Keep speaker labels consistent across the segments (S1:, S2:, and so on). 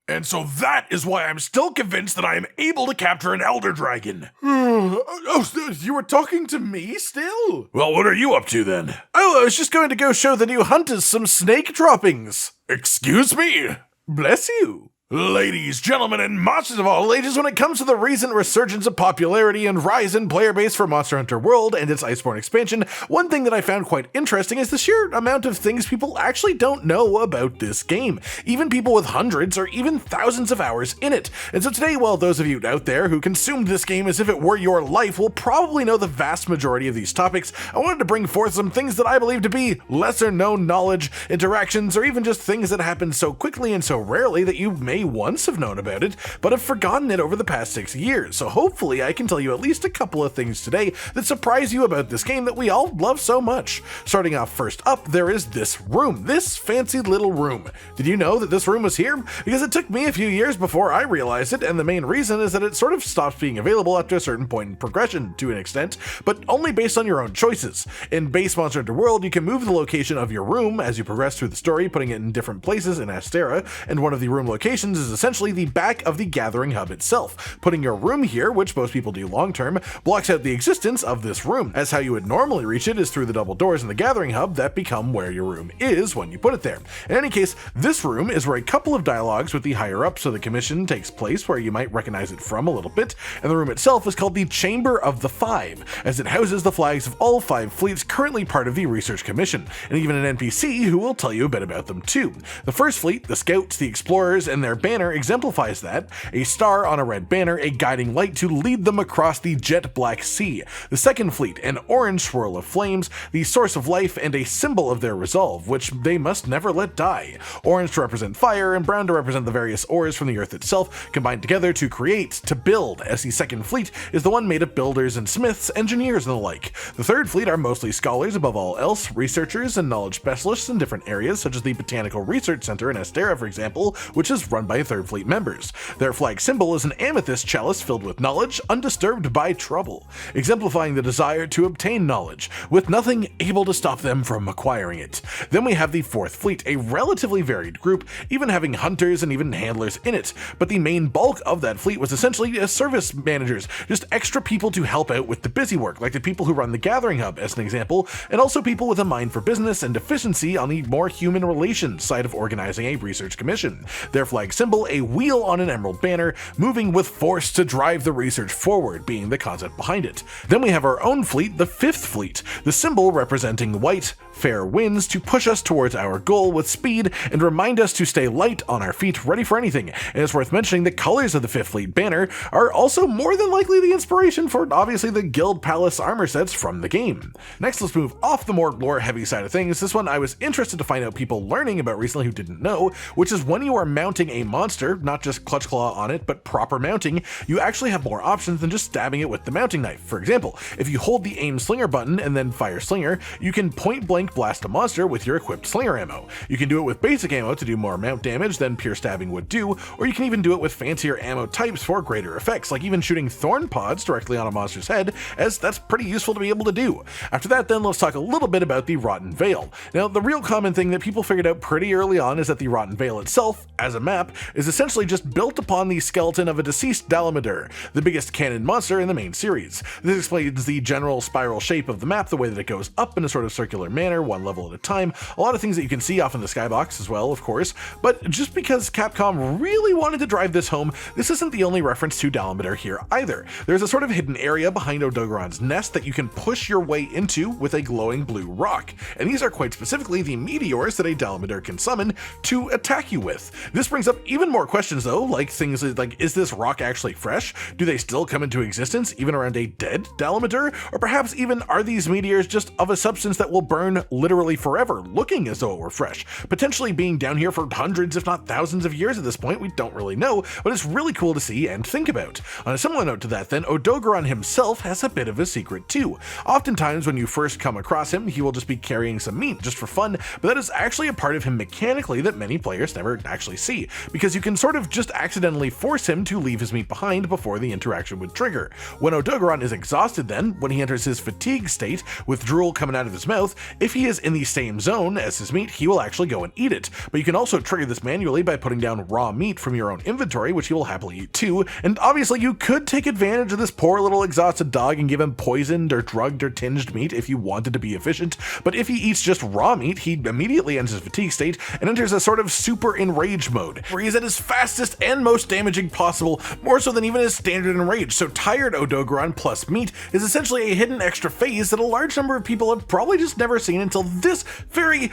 S1: And so that is why I'm still convinced that I am able to capture an Elder Dragon.
S2: Oh, you were talking to me still?
S1: Well, what are you up to then?
S2: Oh, I was just going to go show the new hunters some snake droppings.
S1: Excuse me?
S2: Bless you.
S1: Ladies, gentlemen, and monsters
S2: of all ages, when it comes to the recent resurgence of popularity and rise in player base for Monster Hunter World and its Iceborne expansion, one thing that I found quite interesting is the sheer amount of things people actually don't know about this game, even people with hundreds or even thousands of hours in it. And so today, well, those of you out there who consumed this game as if it were your life will probably know the vast majority of these topics. I wanted to bring forth some things that I believe to be lesser known knowledge, interactions, or even just things that happen so quickly and so rarely that you may once have known about it, but have forgotten it over the past 6 years. So hopefully I can tell you at least a couple of things today that surprise you about this game that we all love so much. Starting off first up, there is this room, this fancy little room. Did you know that this room was here? Because it took me a few years before I realized it, and the main reason is that it sort of stops being available after a certain point in progression to an extent, but only based on your own choices. In base Monster Hunter World, you can move the location of your room as you progress through the story, putting it in different places in Astera, and one of the room locations is essentially the back of the gathering hub itself. Putting your room here, which most people do long term, blocks out the existence of this room, as how you would normally reach it is through the double doors in the gathering hub that become where your room is when you put it there. In any case, this room is where a couple of dialogues with the higher ups of the commission takes place, where you might recognize it from a little bit, and the room itself is called the Chamber of the Five, as it houses the flags of all 5 fleets currently part of the Research Commission, and even an NPC who will tell you a bit about them too. The first fleet, the Scouts, the Explorers, and their banner exemplifies that, a star on a red banner, a guiding light to lead them across the jet black sea. The second fleet, an orange swirl of flames, the source of life and a symbol of their resolve, which they must never let die. Orange to represent fire and brown to represent the various ores from the earth itself, combined together to create, to build, as the second fleet is the one made of builders and smiths, engineers and the like. The third fleet are mostly scholars above all else, researchers and knowledge specialists in different areas, such as the Botanical Research Center in Astera, for example, which is run by Third Fleet members. Their flag symbol is an amethyst chalice filled with knowledge, undisturbed by trouble, exemplifying the desire to obtain knowledge, with nothing able to stop them from acquiring it. Then we have the Fourth Fleet, a relatively varied group, even having hunters and even handlers in it, but the main bulk of that fleet was essentially service managers, just extra people to help out with the busy work, like the people who run the Gathering Hub as an example, and also people with a mind for business and efficiency on the more human relations side of organizing a research commission. Their flag symbol, a wheel on an emerald banner, moving with force to drive the research forward, being the concept behind it. Then we have our own fleet, the Fifth Fleet, the symbol representing white, fair winds to push us towards our goal with speed and remind us to stay light on our feet, ready for anything. And it's worth mentioning the colors of the Fifth Fleet banner are also more than likely the inspiration for obviously the Guild Palace armor sets from the game. Next, let's move off the more lore heavy side of things. This one I was interested to find out people learning about recently who didn't know, which is when you are mounting a monster, not just clutch claw on it, but proper mounting, you actually have more options than just stabbing it with the mounting knife. For example, if you hold the aim slinger button and then fire slinger, you can point blank blast a monster with your equipped slinger ammo. You can do it with basic ammo to do more mount damage than pure stabbing would do, or you can even do it with fancier ammo types for greater effects, like even shooting thorn pods directly on a monster's head, as that's pretty useful to be able to do. After that, then let's talk a little bit about the Rotten Vale. Now, the real common thing that people figured out pretty early on is that the Rotten Vale itself, as a map, is essentially just built upon the skeleton of a deceased Dalamadur, the biggest canon monster in the main series. This explains the general spiral shape of the map, the way that it goes up in a sort of circular manner, one level at a time, a lot of things that you can see off in the skybox as well, of course, but just because Capcom really wanted to drive this home, this isn't the only reference to Dalamadur here either. There's a sort of hidden area behind Odogaron's nest that you can push your way into with a glowing blue rock, and these are quite specifically the meteors that a Dalamadur can summon to attack you with. This brings up even more questions though, like things like, is this rock actually fresh? Do they still come into existence even around a dead Dalamadur? Or perhaps even are these meteors just of a substance that will burn literally forever, looking as though it were fresh, potentially being down here for hundreds if not thousands of years at this point? We don't really know, but it's really cool to see and think about. On a similar note to that then, Odogaron himself has a bit of a secret too. Oftentimes when you first come across him, he will just be carrying some meat just for fun, but that is actually a part of him mechanically that many players never actually see. because you can sort of just accidentally force him to leave his meat behind before the interaction would trigger. When Odogaron is exhausted then, when he enters his fatigue state, with drool coming out of his mouth, if he is in the same zone as his meat, he will actually go and eat it. But you can also trigger this manually by putting down raw meat from your own inventory, which he will happily eat too, and obviously you could take advantage of this poor little exhausted dog and give him poisoned or drugged or tinged meat if you wanted to be efficient, but if he eats just raw meat, he immediately enters his fatigue state and enters a sort of super enraged mode, where he's at his fastest and most damaging possible, more so than even his standard enrage. So tired Odogaron plus meat is essentially a hidden extra phase that a large number of people have probably just never seen until this very...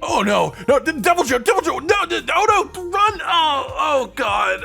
S2: Oh no, Devil Joe, no, oh no, run, oh god,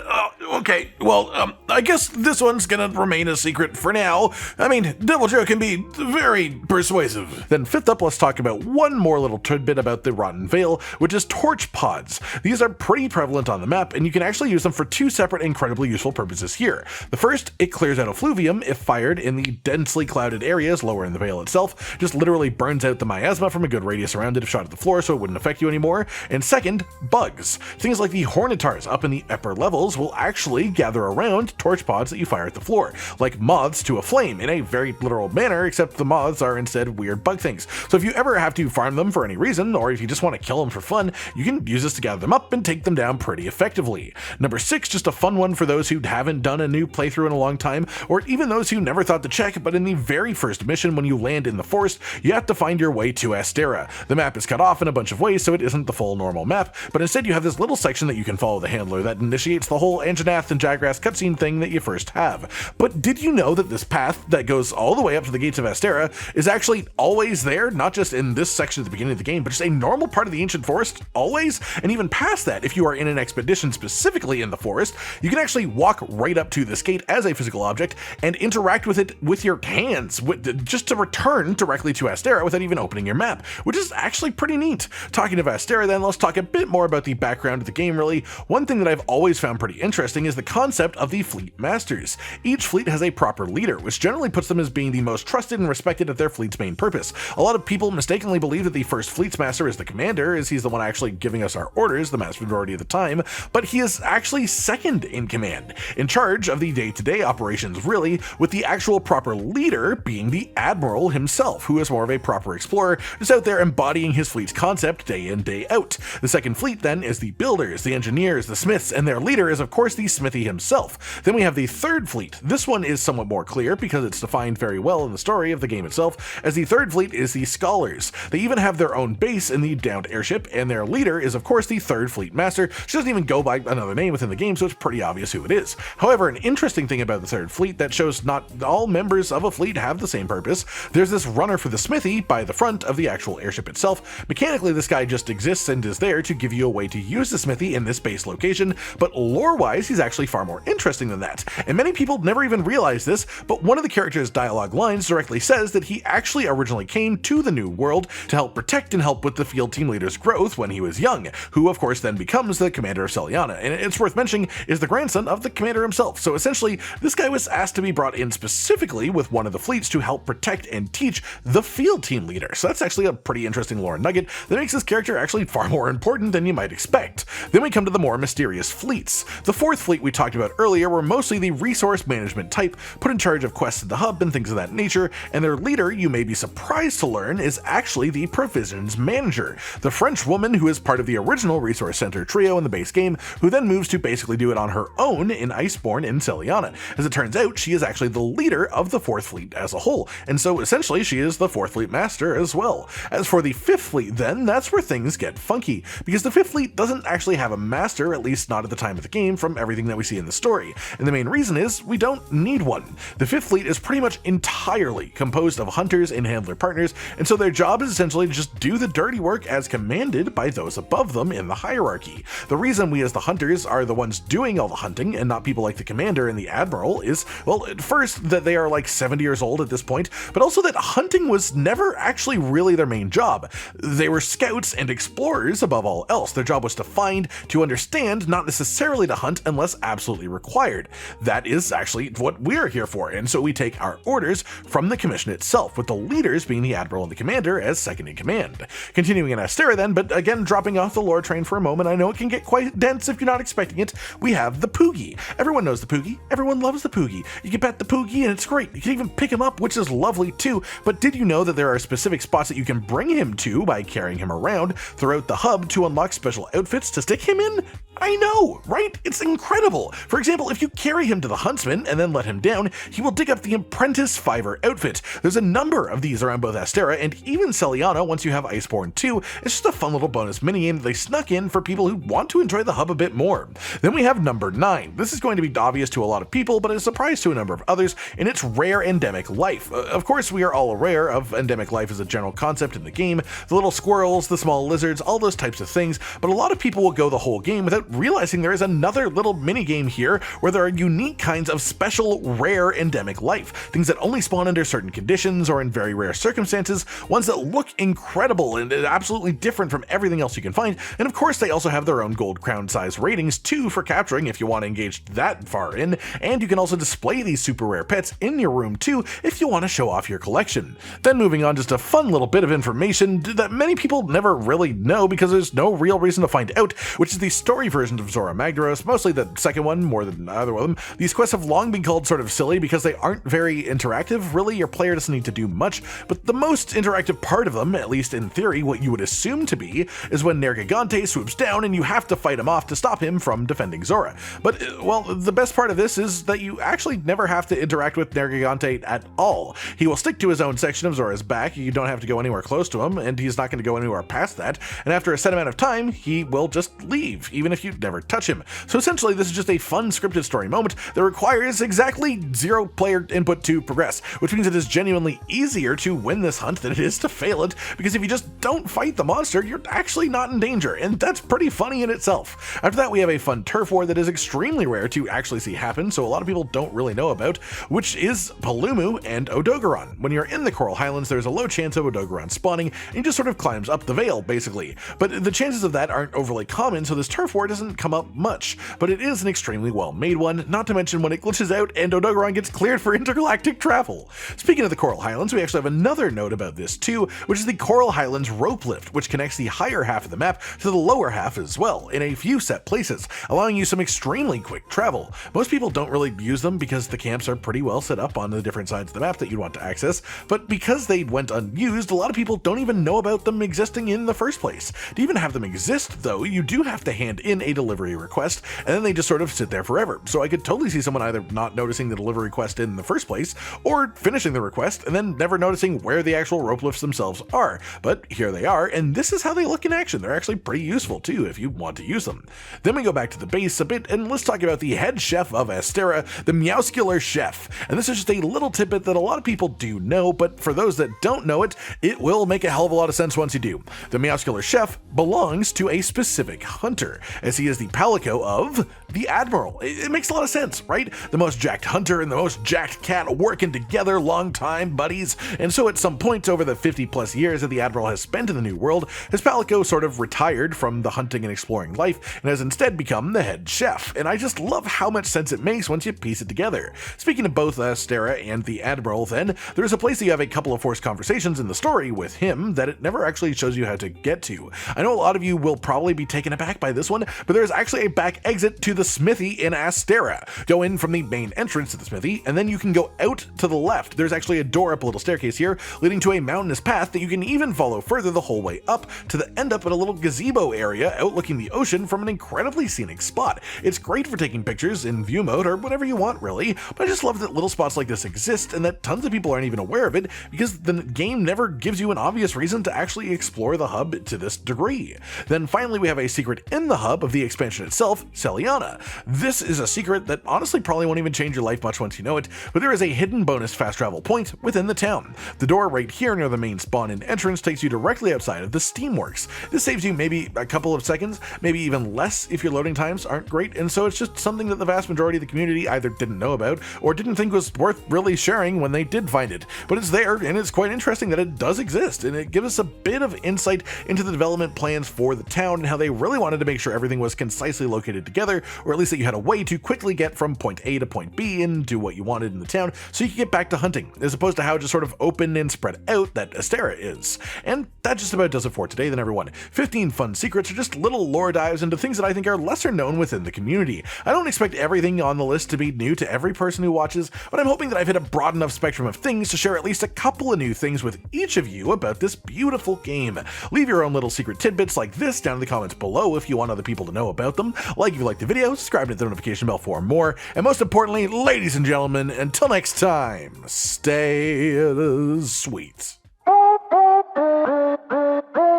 S2: okay, well, I guess this one's gonna remain a secret for now. I mean, Devil Joe can be very persuasive. Then fifth up, let's talk about one more little tidbit about the Rotten Veil, which is torch pods. These are pretty prevalent on the map, and you can actually use them for two separate incredibly useful purposes here. The first, it clears out effluvium if fired in the densely clouded areas lower in the Veil itself, just literally burns out the miasma from a good radius around it if shot at the floor so it wouldn't affect you anymore. And second, bugs. Things like the Hornetars up in the upper levels will actually gather around torch pods that you fire at the floor, like moths to a flame in a very literal manner, except the moths are instead weird bug things. So if you ever have to farm them for any reason, or if you just want to kill them for fun, you can use this to gather them up and take them down pretty effectively. Number 6, just a fun one for those who haven't done a new playthrough in a long time, or even those who never thought to check, but in the very first mission when you land in the forest, you have to find your way to Astera. The map is cut off in a bunch of ways, so it isn't the full normal map, but instead you have this little section that you can follow the handler that initiates the whole Anjanath and Jagras cutscene thing that you first have. But did you know that this path that goes all the way up to the gates of Astera is actually always there, not just in this section at the beginning of the game, but just a normal part of the ancient forest, always? And even past that, if you are in an expedition specifically in the forest, you can actually walk right up to this gate as a physical object and interact with it with your hands, just to return directly to Astera without even opening your map, which is actually pretty neat. Talking of Astera then, let's talk a bit more about the background of the game really. One thing that I've always found pretty interesting is the concept of the fleet masters. Each fleet has a proper leader, which generally puts them as being the most trusted and respected at their fleet's main purpose. A lot of people mistakenly believe that the first fleet's master is the commander, as he's the one actually giving us our orders the vast majority of the time, but he is actually second in command, in charge of the day-to-day operations really, with the actual proper leader being the admiral himself, who is more of a proper explorer, just out there embodying his fleet's concept day in, day out. The second fleet then is the builders, the engineers, the smiths, and their leader is of course the smithy himself. Then we have the third fleet. This one is somewhat more clear because it's defined very well in the story of the game itself, as the third fleet is the scholars. They even have their own base in the downed airship, and their leader is of course the third fleet master. She doesn't even go by another name within the game, so it's pretty obvious who it is. However, an interesting thing about the third fleet that shows not all members of a fleet have the same purpose, there's this runner for the smithy by the front of the actual airship itself. Mechanically, this guy just exists and is there to give you a way to use the smithy in this base location, but lore-wise, he's actually far more interesting than that. And many people never even realize this, but one of the character's dialogue lines directly says that he actually originally came to the New World to help protect and help with the field team leader's growth when he was young, who of course then becomes the commander of Celiana, and it's worth mentioning is the grandson of the commander himself. So essentially, this guy was asked to be brought in specifically with one of the fleets to help protect and teach the field team leader. So that's actually a pretty interesting lore nugget that makes this character actually far more important than you might expect. Then we come to the more mysterious fleets. The fourth fleet we talked about earlier were mostly the resource management type, put in charge of quests at the hub and things of that nature, and their leader, you may be surprised to learn, is actually the provisions manager, the French woman who is part of the original resource center trio in the base game, who then moves to basically do it on her own in Iceborne in Celiana. As it turns out, she is actually the leader of the fourth fleet as a whole, and so essentially she is the fourth fleet master as well. As for the fifth fleet then, that's where things get funky, because the fifth fleet doesn't actually have a master, at least not at the time of the game, from everything that we see in the story, and the main reason is we don't need one. The fifth fleet is pretty much entirely composed of hunters and handler partners, and so their job is essentially to just do the dirty work as commanded by those above them in the hierarchy. The reason we as the hunters are the ones doing all the hunting and not people like the commander and the admiral is, well, at first that they are like 70 years old at this point, but also that hunting was never actually really their main job. They were scouts and explorers above all else. Their job was to find, to understand, not necessarily to hunt unless unless absolutely required. That is actually what we're here for, and so we take our orders from the commission itself, with the leaders being the Admiral and the Commander as second in command. Continuing in Astera then, but again dropping off the lore train for a moment, I know it can get quite dense if you're not expecting it, we have the Poogie. Everyone knows the Poogie, everyone loves the Poogie. You can pet the Poogie and it's great, you can even pick him up, which is lovely too, but did you know that there are specific spots that you can bring him to by carrying him around throughout the hub to unlock special outfits to stick him in? I know, right? It's incredible. For example, if you carry him to the Huntsman and then let him down, he will dig up the Apprentice Fiver outfit. There's a number of these around both Astera and even Celiana once you have Iceborne too. It's just a fun little bonus minigame that they snuck in for people who want to enjoy the hub a bit more. Then we have number 9. This is going to be obvious to a lot of people, but a surprise to a number of others, and it's rare endemic life. Of course, we are all aware of endemic life as a general concept in the game, the little squirrels, the small lizards, all those types of things, but a lot of people will go the whole game without realizing there is another little mini game here where there are unique kinds of special rare endemic life, things that only spawn under certain conditions or in very rare circumstances, ones that look incredible and absolutely different from everything else you can find, and of course they also have their own gold crown size ratings too for capturing if you want to engage that far in, and you can also display these super rare pets in your room too if you want to show off your collection. Then moving on, just a fun little bit of information that many people never really know because there's no real reason to find out, which is the story version of Zora Magdaros, mostly the second one more than either of them. These quests have long been called sort of silly because they aren't very interactive. Really, your player doesn't need to do much, but the most interactive part of them, at least in theory, what you would assume to be, is when Nergigante swoops down and you have to fight him off to stop him from defending Zora. But, well, the best part of this is that you actually never have to interact with Nergigante at all. He will stick to his own section of Zora's back, you don't have to go anywhere close to him, and he's not going to go anywhere past that, and after a set amount of time, he will just leave, even if you never touch him. So essentially, this is just a fun scripted story moment that requires exactly 0 player input to progress, which means it is genuinely easier to win this hunt than it is to fail it, because if you just don't fight the monster, you're actually not in danger, and that's pretty funny in itself. After that, we have a fun turf war that is extremely rare to actually see happen, so a lot of people don't really know about, which is Palumu and Odogaron. When you're in the Coral Highlands, there's a low chance of Odogaron spawning, and he just sort of climbs up the veil, basically. But the chances of that aren't overly common, so this turf war doesn't come up much, but it is an extremely well-made one, not to mention when it glitches out and Odogaron gets cleared for intergalactic travel. Speaking of the Coral Highlands, we actually have another note about this too, which is the Coral Highlands rope lift, which connects the higher half of the map to the lower half as well, in a few set places, allowing you some extremely quick travel. Most people don't really use them because the camps are pretty well set up on the different sides of the map that you'd want to access, but because they went unused, a lot of people don't even know about them existing in the first place. To even have them exist, though, you do have to hand in a delivery request, and then they just sort of sit there forever. So I could totally see someone either not noticing the delivery request in the first place, or finishing the request and then never noticing where the actual rope lifts themselves are. But here they are, and this is how they look in action. They're actually pretty useful too if you want to use them. Then we go back to the base a bit, and let's talk about the head chef of Astera, the Meowscular Chef. And this is just a little tidbit that a lot of people do know, but for those that don't know it, it will make a hell of a lot of sense once you do. The Meowscular Chef belongs to a specific hunter, as he is the palico of the Admiral. It makes a lot of sense, right? The most jacked hunter and the most jacked cat working together, long time buddies, and so at some point over the 50 plus years that the Admiral has spent in the New World, his palico sort of retired from the hunting and exploring life and has instead become the head chef, and I just love how much sense it makes once you piece it together. Speaking of both Astera and the Admiral then, there's a place that you have a couple of forced conversations in the story with him that it never actually shows you how to get to. I know a lot of you will probably be taken aback by this one, but there's actually a back exit to the smithy in Astera. Go in from the main entrance to the smithy, and then you can go out to the left. There's actually a door up a little staircase here, leading to a mountainous path that you can even follow further the whole way up to the end up at a little gazebo area outlooking the ocean from an incredibly scenic spot. It's great for taking pictures in view mode or whatever you want really, but I just love that little spots like this exist and that tons of people aren't even aware of it because the game never gives you an obvious reason to actually explore the hub to this degree. Then finally we have a secret in the hub of the expansion itself, Celiana. This is a secret that honestly probably won't even change your life much once you know it, but there is a hidden bonus fast travel point within the town. The door right here near the main spawn and entrance takes you directly outside of the Steamworks. This saves you maybe a couple of seconds, maybe even less if your loading times aren't great, and so it's just something that the vast majority of the community either didn't know about or didn't think was worth really sharing when they did find it. But it's there, and it's quite interesting that it does exist, and it gives us a bit of insight into the development plans for the town and how they really wanted to make sure everything was concisely located together, or at least that you had a way to quickly get from point A to point B and do what you wanted in the town so you could get back to hunting, as opposed to how just sort of open and spread out that Astera is. And that just about does it for today then, everyone. 15 fun secrets are just little lore dives into things that I think are lesser known within the community. I don't expect everything on the list to be new to every person who watches, but I'm hoping that I've hit a broad enough spectrum of things to share at least a couple of new things with each of you about this beautiful game. Leave your own little secret tidbits like this down in the comments below if you want other people to know about them. Like if you like the video, subscribe to the notification bell for more, and most importantly, ladies and gentlemen, until next time, stay sweet.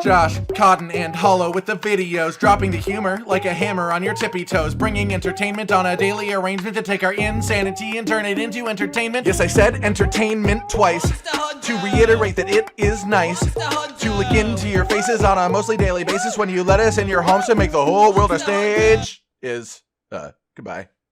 S3: Josh, Cotton, and Hollow with the videos, dropping the humor like a hammer on your tippy toes, bringing entertainment on a daily arrangement to take our insanity and turn it into entertainment. Yes, I said entertainment twice, to reiterate that it is nice to look into your faces on a mostly daily basis when you let us in your homes to make the whole world a stage. Goodbye.